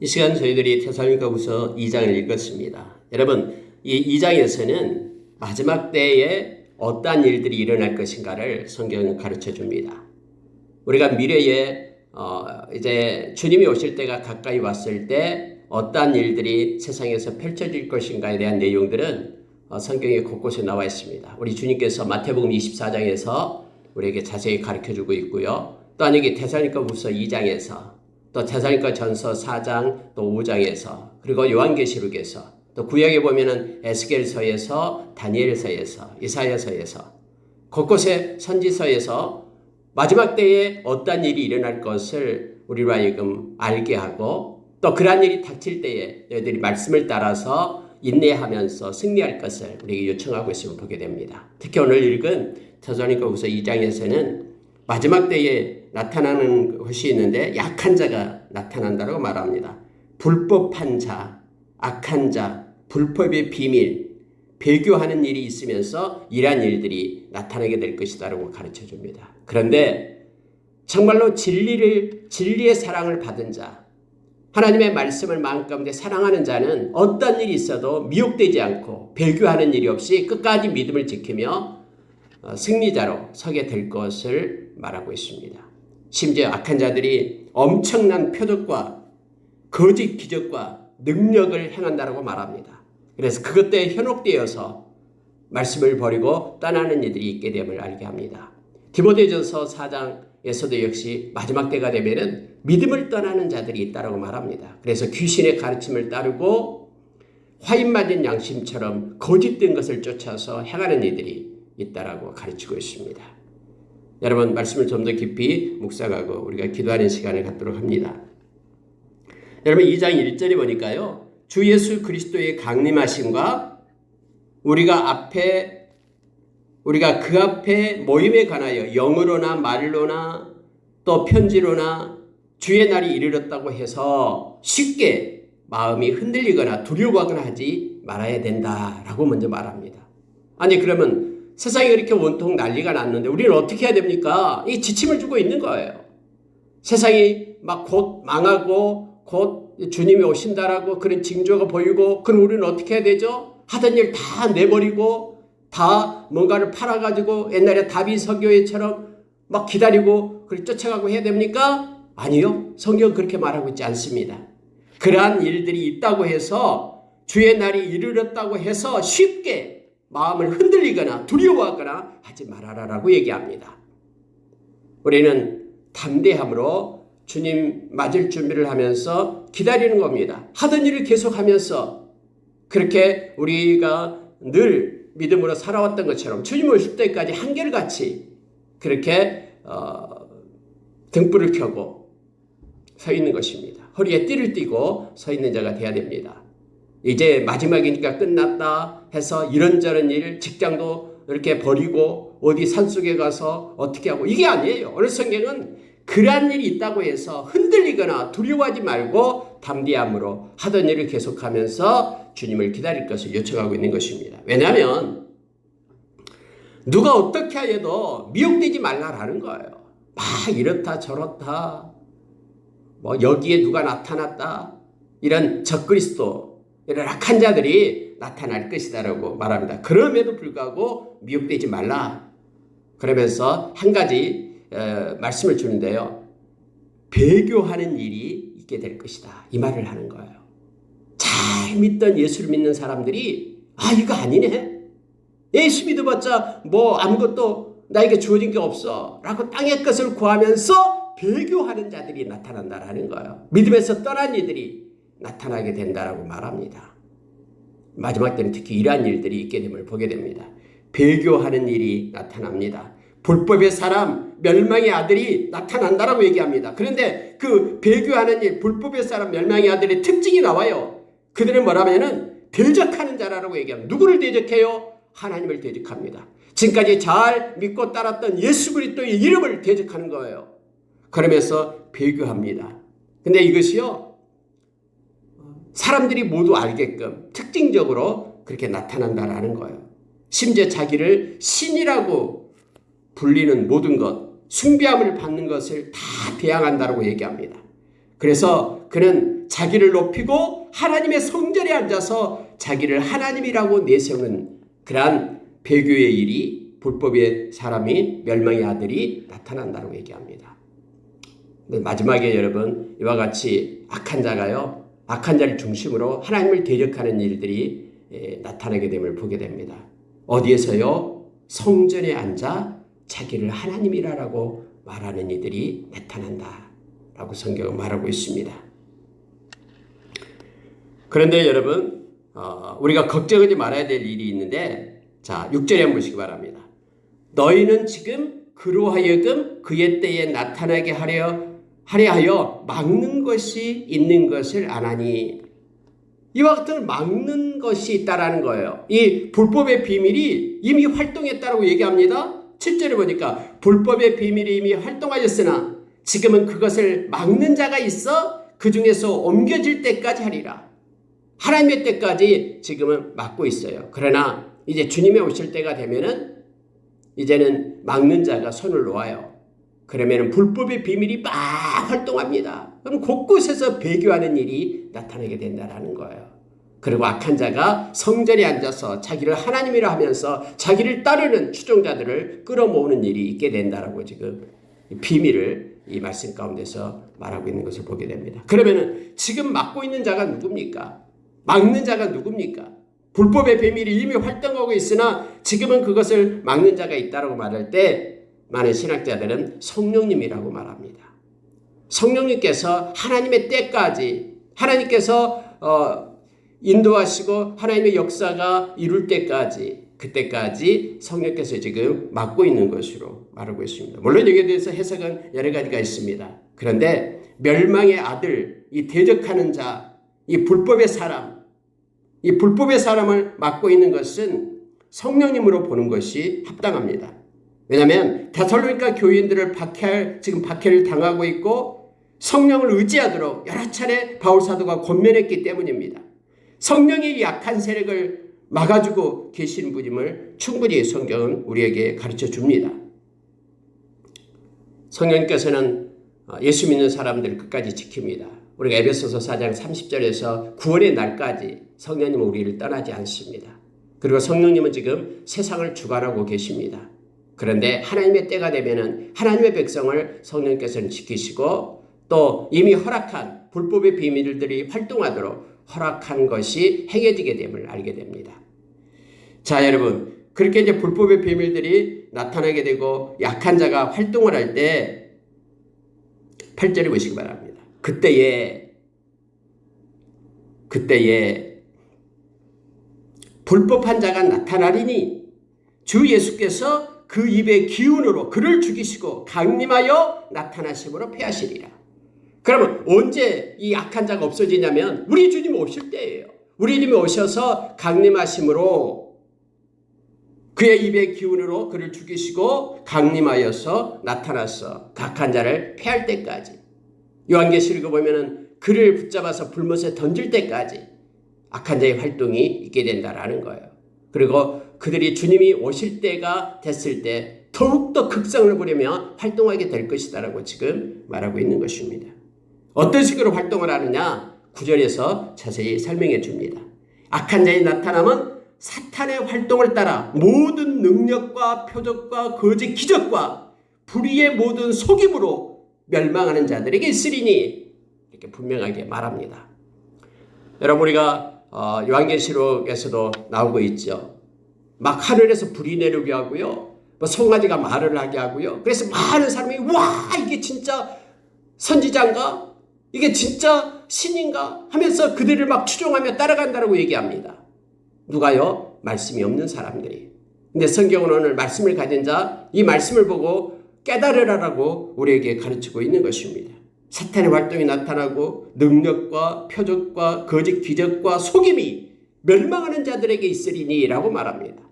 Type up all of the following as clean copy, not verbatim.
이 시간 저희들이 데살로니가후서 2장을 읽었습니다. 여러분, 이 2장에서는 마지막 때에 어떠한 일들이 일어날 것인가를 성경은 가르쳐 줍니다. 우리가 미래에 이제 주님이 오실 때가 가까이 왔을 때 어떠한 일들이 세상에서 펼쳐질 것인가에 대한 내용들은 성경에 곳곳에 나와 있습니다. 우리 주님께서 마태복음 24장에서 우리에게 자세히 가르쳐 주고 있고요. 또한 여기 데살로니가후서 2장에서 또 데살로니가 전서 4장 또 5장에서 그리고 요한계시록에서 또 구약에 보면은 에스겔서에서 다니엘서에서 이사야서에서 곳곳에 선지서에서 마지막 때에 어떤 일이 일어날 것을 우리로 하여금 알게 하고 또 그러한 일이 닥칠 때에 너희들이 말씀을 따라서 인내하면서 승리할 것을 우리에게 요청하고 있음을 보게 됩니다. 특히 오늘 읽은 데살로니가후서 2장에서는 마지막 때에 나타나는 것이 있는데 약한 자가 나타난다고 말합니다. 불법한 자, 악한 자, 불법의 비밀, 배교하는 일이 있으면서 이러한 일들이 나타나게 될 것이다라고 가르쳐 줍니다. 그런데 정말로 진리의 사랑을 받은 자, 하나님의 말씀을 마음 가운데 사랑하는 자는 어떤 일이 있어도 미혹되지 않고 배교하는 일이 없이 끝까지 믿음을 지키며 승리자로 서게 될 것을 말하고 있습니다. 심지어 악한 자들이 엄청난 표적과 거짓 기적과 능력을 행한다고 말합니다. 그래서 그것 때에 현혹되어서 말씀을 버리고 떠나는 이들이 있게 됨을 알게 합니다. 디모데전서 4장에서도 역시 마지막 때가 되면은 믿음을 떠나는 자들이 있다고 말합니다. 그래서 귀신의 가르침을 따르고 화인 맞은 양심처럼 거짓된 것을 쫓아서 행하는 이들이 있다라고 가르치고 있습니다. 여러분, 말씀을 좀 더 깊이 묵상하고 우리가 기도하는 시간을 갖도록 합니다. 여러분, 2장 1절에 보니까요, 주 예수 그리스도의 강림하심과 우리가 그 앞에 모임에 관하여 영으로나 말로나 또 편지로나 주의 날이 이르렀다고 해서 쉽게 마음이 흔들리거나 두려워하거나 하지 말아야 된다라고 먼저 말합니다. 아니, 그러면 세상이 이렇게 온통 난리가 났는데 우리는 어떻게 해야 됩니까? 이 지침을 주고 있는 거예요. 세상이 막 곧 망하고 곧 주님이 오신다라고 그런 징조가 보이고, 그럼 우리는 어떻게 해야 되죠? 하던 일 다 내버리고 다 뭔가를 팔아가지고 옛날에 다윗 서교회처럼 막 기다리고 그걸 쫓아가고 해야 됩니까? 아니요. 성경은 그렇게 말하고 있지 않습니다. 그러한 일들이 있다고 해서 주의 날이 이르렀다고 해서 쉽게 마음을 흔들리거나 두려워하거나 하지 말아라라고 얘기합니다. 우리는 담대함으로 주님 맞을 준비를 하면서 기다리는 겁니다. 하던 일을 계속하면서 그렇게 우리가 늘 믿음으로 살아왔던 것처럼 주님 오실 때까지 한결같이 그렇게 등불을 켜고 서 있는 것입니다. 허리에 띠를 띠고 서 있는 자가 돼야 됩니다. 이제 마지막이니까 끝났다 해서 이런저런 일, 직장도 이렇게 버리고 어디 산속에 가서 어떻게 하고, 이게 아니에요. 오늘 성경은 그러한 일이 있다고 해서 흔들리거나 두려워하지 말고 담대함으로 하던 일을 계속하면서 주님을 기다릴 것을 요청하고 있는 것입니다. 왜냐하면 누가 어떻게 하여도 미혹되지 말라라는 거예요. 막 이렇다 저렇다, 뭐 여기에 누가 나타났다, 이런 적그리스도, 이런 악한 자들이 나타날 것이다라고 말합니다. 그럼에도 불구하고 미혹되지 말라. 그러면서 한 가지 말씀을 주는데요. 배교하는 일이 있게 될 것이다. 이 말을 하는 거예요. 잘 믿던 예수를 믿는 사람들이 이거 아니네. 예수 믿어봤자 뭐 아무것도 나에게 주어진 게 없어 라고 땅의 것을 구하면서 배교하는 자들이 나타난다라는 거예요. 믿음에서 떠난 이들이 나타나게 된다라고 말합니다. 마지막 때는 특히 이러한 일들이 있게 됨을 보게 됩니다. 배교하는 일이 나타납니다. 불법의 사람, 멸망의 아들이 나타난다라고 얘기합니다. 그런데 그 배교하는 일, 불법의 사람, 멸망의 아들의 특징이 나와요. 그들은 뭐라면은 대적하는 자라고 얘기합니다. 누구를 대적해요? 하나님을 대적합니다. 지금까지 잘 믿고 따랐던 예수 그리스도의 이름을 대적하는 거예요. 그러면서 배교합니다. 근데 이것이요, 사람들이 모두 알게끔 특징적으로 그렇게 나타난다라는 거예요. 심지어 자기를 신이라고 불리는 모든 것, 숭배함을 받는 것을 다 대항한다라고 얘기합니다. 그래서 그는 자기를 높이고 하나님의 성전에 앉아서 자기를 하나님이라고 내세우는 그러한 배교의 일이 불법의 사람이 멸망의 아들이 나타난다고 얘기합니다. 마지막에 여러분 이와 같이 악한 자를 중심으로 하나님을 대적하는 일들이 나타나게 됨을 보게 됩니다. 어디에서요? 성전에 앉아 자기를 하나님이라고 말하는 이들이 나타난다라고 성경은 말하고 있습니다. 그런데 여러분 우리가 걱정하지 말아야 될 일이 있는데, 자 6절에 한번 보시기 바랍니다. 너희는 지금 그로 하여금 그의 때에 나타나게 하려 막는 것이 있는 것을 아나니, 이와 같은 막는 것이 있다라는 거예요. 이 불법의 비밀이 이미 활동했다라고 얘기합니다. 7절에 보니까 불법의 비밀이 이미 활동하였으나 지금은 그것을 막는 자가 있어 그 중에서 옮겨질 때까지 하리라. 하나님의 때까지 지금은 막고 있어요. 그러나 이제 주님이 오실 때가 되면은 이제는 막는 자가 손을 놓아요. 그러면 불법의 비밀이 막 활동합니다. 그럼 곳곳에서 배교하는 일이 나타나게 된다는 거예요. 그리고 악한 자가 성전에 앉아서 자기를 하나님이라 하면서 자기를 따르는 추종자들을 끌어모으는 일이 있게 된다라고 지금 비밀을 이 말씀 가운데서 말하고 있는 것을 보게 됩니다. 그러면 지금 막고 있는 자가 누굽니까? 막는 자가 누굽니까? 불법의 비밀이 이미 활동하고 있으나 지금은 그것을 막는 자가 있다라고 말할 때 많은 신학자들은 성령님이라고 말합니다. 성령님께서 하나님의 때까지 하나님께서 인도하시고 하나님의 역사가 이룰 때까지, 그때까지 성령께서 지금 막고 있는 것으로 말하고 있습니다. 물론 여기에 대해서 해석은 여러 가지가 있습니다. 그런데 멸망의 아들, 이 대적하는 자, 이 불법의 사람을 막고 있는 것은 성령님으로 보는 것이 합당합니다. 왜냐하면 데살로니가 교인들을 박해를 당하고 있고 성령을 의지하도록 여러 차례 바울 사도가 권면했기 때문입니다. 성령이 약한 세력을 막아주고 계시는 분임을 충분히 성경은 우리에게 가르쳐 줍니다. 성령께서는 예수 믿는 사람들을 끝까지 지킵니다. 우리가 에베소서 4장 30절에서 구원의 날까지 성령님은 우리를 떠나지 않습니다. 그리고 성령님은 지금 세상을 주관하고 계십니다. 그런데 하나님의 때가 되면은 하나님의 백성을 성령께서는 지키시고 또 이미 허락한 불법의 비밀들이 활동하도록 허락한 것이 행해지게 됨을 알게 됩니다. 자, 여러분, 그렇게 이제 불법의 비밀들이 나타나게 되고 약한 자가 활동을 할 때 8절에 보시기 바랍니다. 그때에 불법한 자가 나타나리니 주 예수께서 그 입의 기운으로 그를 죽이시고 강림하여 나타나심으로 패하시리라. 그러면 언제 이 악한 자가 없어지냐면 우리 주님 오실 때예요. 우리 주님이 오셔서 강림하심으로 그의 입의 기운으로 그를 죽이시고 강림하여서 나타나서 악한 자를 패할 때까지, 요한계시록에 보면은 그를 붙잡아서 불못에 던질 때까지 악한 자의 활동이 있게 된다라는 거예요. 그리고 그들이 주님이 오실 때가 됐을 때 더욱더 극성을 부리며 활동하게 될 것이다라고 지금 말하고 있는 것입니다. 어떤 식으로 활동을 하느냐? 9절에서 자세히 설명해 줍니다. 악한 자의 나타남은 사탄의 활동을 따라 모든 능력과 표적과 거짓 기적과 불의의 모든 속임으로 멸망하는 자들에게 있으리니, 이렇게 분명하게 말합니다. 여러분, 우리가 요한계시록에서도 나오고 있죠. 막 하늘에서 불이 내리게 하고요, 송아지가 말을 하게 하고요. 그래서 많은 사람이 와, 이게 진짜 선지자인가? 이게 진짜 신인가? 하면서 그들을 막 추종하며 따라간다고 얘기합니다. 누가요? 말씀이 없는 사람들이. 근데 성경은 오늘 말씀을 가진 자, 이 말씀을 보고 깨달으라라고 우리에게 가르치고 있는 것입니다. 사탄의 활동이 나타나고 능력과 표적과 거짓 기적과 속임이 멸망하는 자들에게 있으리니 라고 말합니다.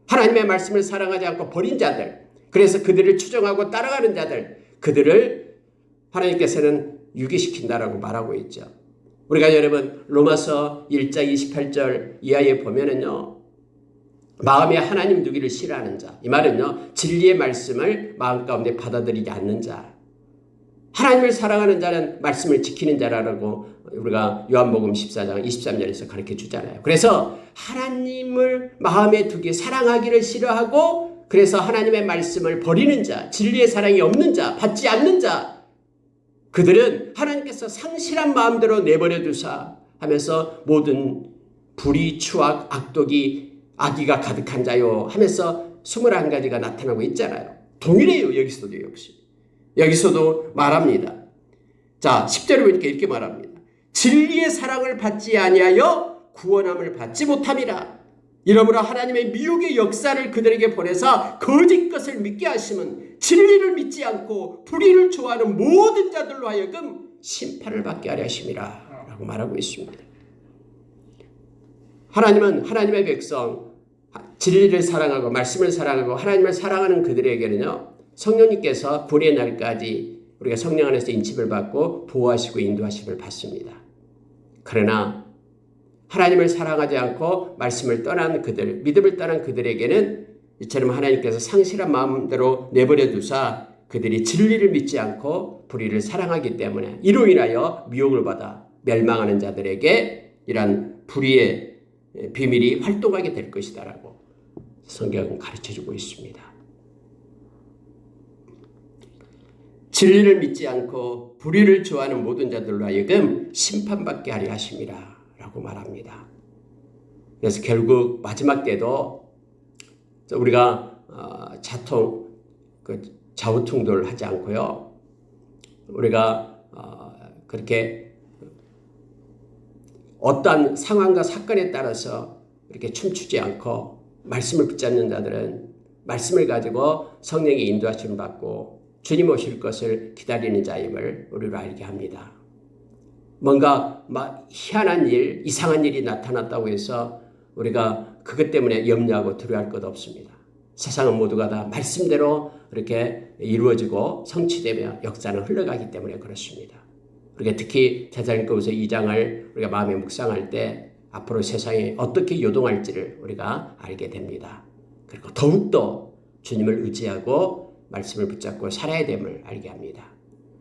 하나님의 말씀을 사랑하지 않고 버린 자들, 그래서 그들을 추종하고 따라가는 자들, 그들을 하나님께서는 유기시킨다라고 말하고 있죠. 우리가 여러분 로마서 1장 28절 이하에 보면은요, 마음에 하나님 두기를 싫어하는 자, 이 말은요 진리의 말씀을 마음 가운데 받아들이지 않는 자, 하나님을 사랑하는 자는 말씀을 지키는 자라고 우리가 요한복음 14장 23절에서 가르쳐 주잖아요. 그래서 하나님을 마음에 두게 사랑하기를 싫어하고 그래서 하나님의 말씀을 버리는 자, 진리의 사랑이 없는 자, 받지 않는 자, 그들은 하나님께서 상실한 마음대로 내버려 두사 하면서 모든 불의, 추악, 악의가 가득한 자요 하면서 21가지가 나타나고 있잖아요. 동일해요. 여기서도 역시. 여기서도 말합니다. 자, 10절에 보니까 이렇게 말합니다. 진리의 사랑을 받지 아니하여 구원함을 받지 못함이라. 이러므로 하나님의 미혹의 역사를 그들에게 보내사 거짓 것을 믿게 하심은 진리를 믿지 않고 불의를 좋아하는 모든 자들로 하여금 심판을 받게 하려 하심이라 라고 말하고 있습니다. 하나님은 하나님의 백성 진리를 사랑하고 말씀을 사랑하고 하나님을 사랑하는 그들에게는요, 성령님께서 구원의 날까지 우리가 성령 안에서 인침을 받고 보호하시고 인도하심을 받습니다. 그러나 하나님을 사랑하지 않고 말씀을 떠난 그들, 믿음을 떠난 그들에게는 이처럼 하나님께서 상실한 마음대로 내버려 두사 그들이 진리를 믿지 않고 불의를 사랑하기 때문에 이로 인하여 미혹을 받아 멸망하는 자들에게 이러한 불의의 비밀이 활동하게 될 것이다라고 성경은 가르쳐주고 있습니다. 진리를 믿지 않고 불의를 좋아하는 모든 자들로 하여금 심판받게 하려 하심이라 라고 말합니다. 그래서 결국 마지막 때도 우리가 좌우통돌 하지 않고요, 우리가 그렇게 어떠한 상황과 사건에 따라서 이렇게 춤추지 않고 말씀을 붙잡는 자들은 말씀을 가지고 성령의 인도하심을 받고 주님 오실 것을 기다리는 자임을 우리로 알게 합니다. 뭔가 희한한 일, 이상한 일이 나타났다고 해서 우리가 그것 때문에 염려하고 두려워할 것 없습니다. 세상은 모두가 다 말씀대로 이렇게 이루어지고 성취되며 역사는 흘러가기 때문에 그렇습니다. 우리가 특히 데살로니가후서 2장을 우리가 마음에 묵상할 때 앞으로 세상이 어떻게 요동할지를 우리가 알게 됩니다. 그리고 더욱더 주님을 의지하고 말씀을 붙잡고 살아야 됨을 알게 합니다.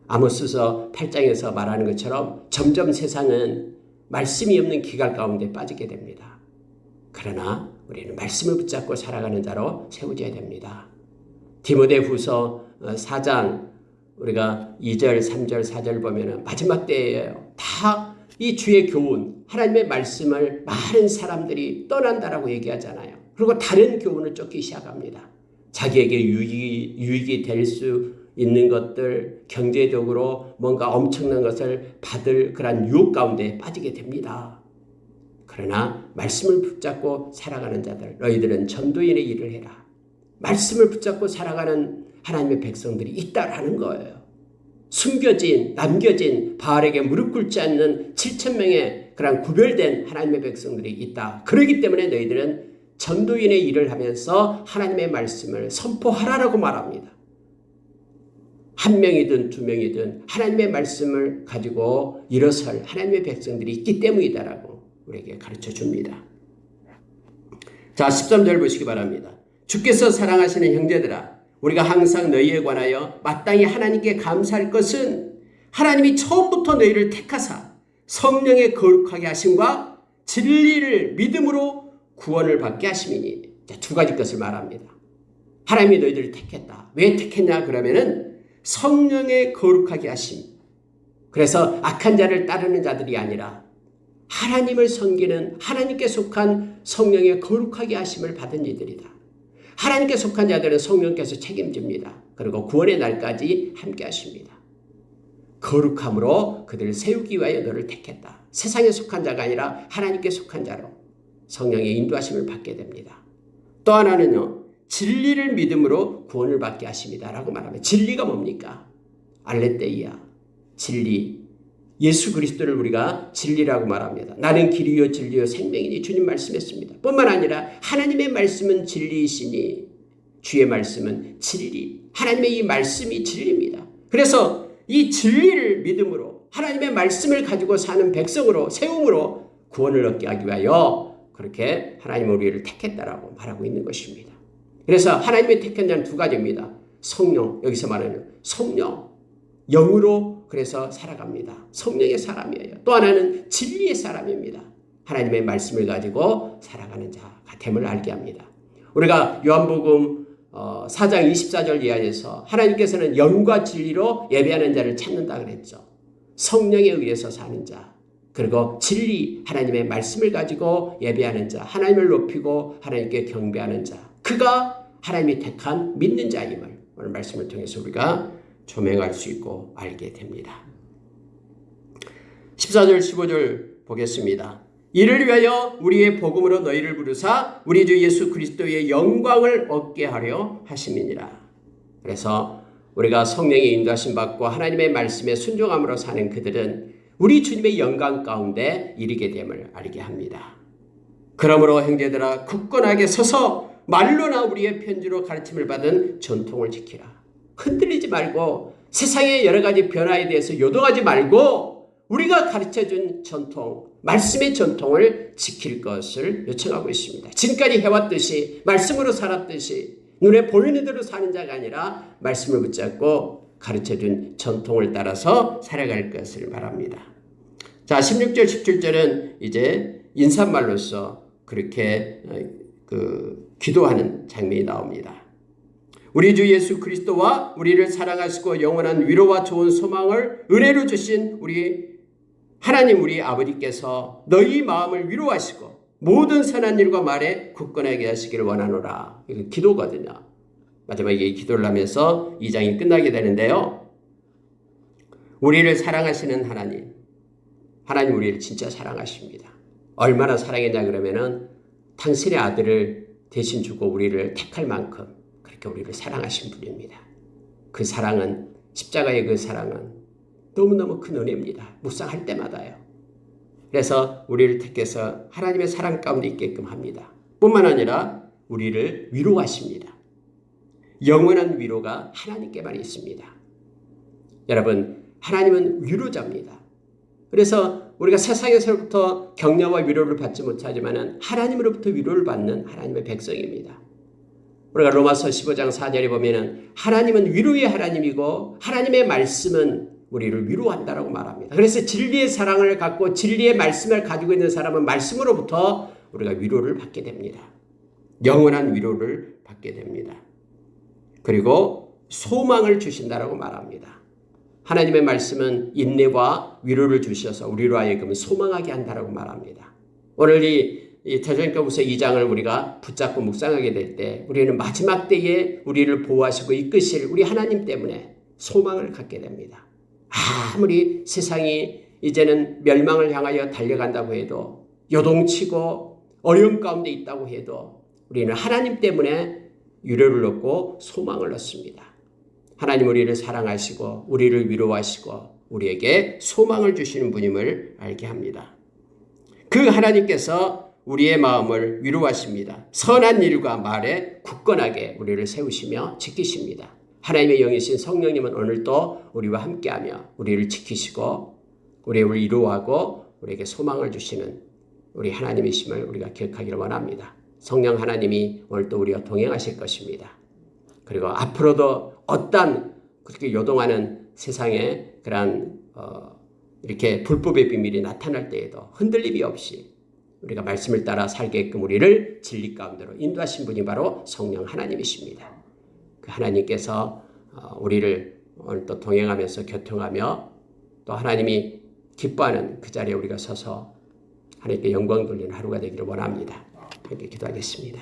아모스서 8장에서 말하는 것처럼 점점 세상은 말씀이 없는 기갈 가운데 빠지게 됩니다. 그러나 우리는 말씀을 붙잡고 살아가는 자로 세워져야 됩니다. 디모데후서 4장 우리가 2절, 3절, 4절 보면은 마지막 때예요. 다 이 주의 교훈, 하나님의 말씀을 많은 사람들이 떠난다라고 얘기하잖아요. 그리고 다른 교훈을 쫓기 시작합니다. 자기에게 유익이 될 수 있는 것들, 경제적으로 뭔가 엄청난 것을 받을 그런 유혹 가운데 빠지게 됩니다. 그러나 말씀을 붙잡고 살아가는 자들, 너희들은 전도인의 일을 해라. 말씀을 붙잡고 살아가는 하나님의 백성들이 있다라는 거예요. 숨겨진, 남겨진 바알에게 무릎 꿇지 않는 7,000명의 그런 구별된 하나님의 백성들이 있다. 그렇기 때문에 너희들은 전도인의 일을 하면서 하나님의 말씀을 선포하라라고 말합니다. 한 명이든 두 명이든 하나님의 말씀을 가지고 일어설 하나님의 백성들이 있기 때문이다라고 우리에게 가르쳐 줍니다. 자, 13절 보시기 바랍니다. 주께서 사랑하시는 형제들아, 우리가 항상 너희에 관하여 마땅히 하나님께 감사할 것은 하나님이 처음부터 너희를 택하사 성령의 거룩하게 하심과 진리를 믿음으로 구원을 받게 하심이니. 두 가지 것을 말합니다. 하나님이 너희들을 택했다. 왜 택했냐 그러면은 성령의 거룩하게 하심. 그래서 악한 자를 따르는 자들이 아니라 하나님을 섬기는 하나님께 속한 성령의 거룩하게 하심을 받은 이들이다. 하나님께 속한 자들은 성령께서 책임집니다. 그리고 구원의 날까지 함께 하십니다. 거룩함으로 그들을 세우기 위하여 너를 택했다. 세상에 속한 자가 아니라 하나님께 속한 자로 성령의 인도하심을 받게 됩니다. 또 하나는요, 진리를 믿음으로 구원을 받게 하십니다 라고 말하면, 진리가 뭡니까? 알레theia, 진리. 예수 그리스도를 우리가 진리라고 말합니다. 나는 길이요 진리요 생명이니 주님 말씀했습니다. 뿐만 아니라 하나님의 말씀은 진리이시니 주의 말씀은 진리. 하나님의 이 말씀이 진리입니다. 그래서 이 진리를 믿음으로 하나님의 말씀을 가지고 사는 백성으로 세움으로 구원을 얻게 하기 위하여 그렇게 하나님은 우리를 택했다라고 말하고 있는 것입니다. 그래서 하나님의 택한 자는 두 가지입니다. 성령, 여기서 말하는 성령, 영으로 그래서 살아갑니다. 성령의 사람이에요. 또 하나는 진리의 사람입니다. 하나님의 말씀을 가지고 살아가는 자가 됨을 알게 합니다. 우리가 요한복음 4장 24절 이하에서 하나님께서는 영과 진리로 예배하는 자를 찾는다 그랬죠. 성령에 의해서 사는 자, 그리고 진리 하나님의 말씀을 가지고 예배하는 자, 하나님을 높이고 하나님께 경배하는 자, 그가 하나님이 택한 믿는 자임을 오늘 말씀을 통해서 우리가 조명할 수 있고 알게 됩니다. 14절 15절 보겠습니다. 이를 위하여 우리의 복음으로 너희를 부르사 우리 주 예수 그리스도의 영광을 얻게 하려 하심이니라. 그래서 우리가 성령의 인도하심 받고 하나님의 말씀에 순종함으로 사는 그들은 우리 주님의 영광 가운데 이르게 됨을 알게 합니다. 그러므로 형제들아 굳건하게 서서 말로나 우리의 편지로 가르침을 받은 전통을 지키라. 흔들리지 말고 세상의 여러 가지 변화에 대해서 요동하지 말고 우리가 가르쳐준 전통, 말씀의 전통을 지킬 것을 요청하고 있습니다. 지금까지 해왔듯이 말씀으로 살았듯이 눈에 보이는 대로 사는 자가 아니라 말씀을 붙잡고 가르쳐준 전통을 따라서 살아갈 것을 말합니다. 자, 16절 17절은 이제 인사말로서 그렇게 기도하는 장면이 나옵니다. 우리 주 예수 그리스도와 우리를 사랑하시고 영원한 위로와 좋은 소망을 은혜로 주신 우리 하나님 우리 아버지께서 너희 마음을 위로하시고 모든 선한 일과 말에 굳건하게 하시기를 원하노라. 이거 기도거든요. 마지막에 이 기도를 하면서 2장이 끝나게 되는데요. 우리를 사랑하시는 하나님 우리를 진짜 사랑하십니다. 얼마나 사랑했냐 그러면은 당신의 아들을 대신 주고 우리를 택할 만큼 그렇게 우리를 사랑하신 분입니다. 그 사랑은 십자가의 그 사랑은 너무너무 큰 은혜입니다. 묵상할 때마다요. 그래서 우리를 택해서 하나님의 사랑 가운데 있게끔 합니다. 뿐만 아니라 우리를 위로하십니다. 영원한 위로가 하나님께만 있습니다. 여러분, 하나님은 위로자입니다. 그래서 우리가 세상에서부터 격려와 위로를 받지 못하지만 하나님으로부터 위로를 받는 하나님의 백성입니다. 우리가 로마서 15장 4절에 보면은 하나님은 위로의 하나님이고 하나님의 말씀은 우리를 위로한다라고 말합니다. 그래서 진리의 사랑을 갖고 진리의 말씀을 가지고 있는 사람은 말씀으로부터 우리가 위로를 받게 됩니다. 영원한 위로를 받게 됩니다. 그리고 소망을 주신다라고 말합니다. 하나님의 말씀은 인내와 위로를 주셔서 우리로 하여금 소망하게 한다라고 말합니다. 오늘 이 데살로니가후서 2장을 우리가 붙잡고 묵상하게 될 때 우리는 마지막 때에 우리를 보호하시고 이끄실 우리 하나님 때문에 소망을 갖게 됩니다. 아무리 세상이 이제는 멸망을 향하여 달려간다고 해도 요동치고 어려움 가운데 있다고 해도 우리는 하나님 때문에 위로를 얻고 소망을 얻습니다. 하나님 우리를 사랑하시고 우리를 위로하시고 우리에게 소망을 주시는 분임을 알게 합니다. 그 하나님께서 우리의 마음을 위로하십니다. 선한 일과 말에 굳건하게 우리를 세우시며 지키십니다. 하나님의 영이신 성령님은 오늘도 우리와 함께하며 우리를 지키시고 우리를 위로하고 우리에게 소망을 주시는 우리 하나님이심을 우리가 기억하기를 원합니다. 성령 하나님이 오늘도 우리와 동행하실 것입니다. 그리고 앞으로도 어떤 그렇게 요동하는 세상에 그런 이렇게 불법의 비밀이 나타날 때에도 흔들림이 없이 우리가 말씀을 따라 살게끔 우리를 진리 가운데로 인도하신 분이 바로 성령 하나님이십니다. 그 하나님께서 우리를 오늘 또 동행하면서 교통하며 또 하나님이 기뻐하는 그 자리에 우리가 서서 하나님께 영광 돌리는 하루가 되기를 원합니다. 함께 기도하겠습니다.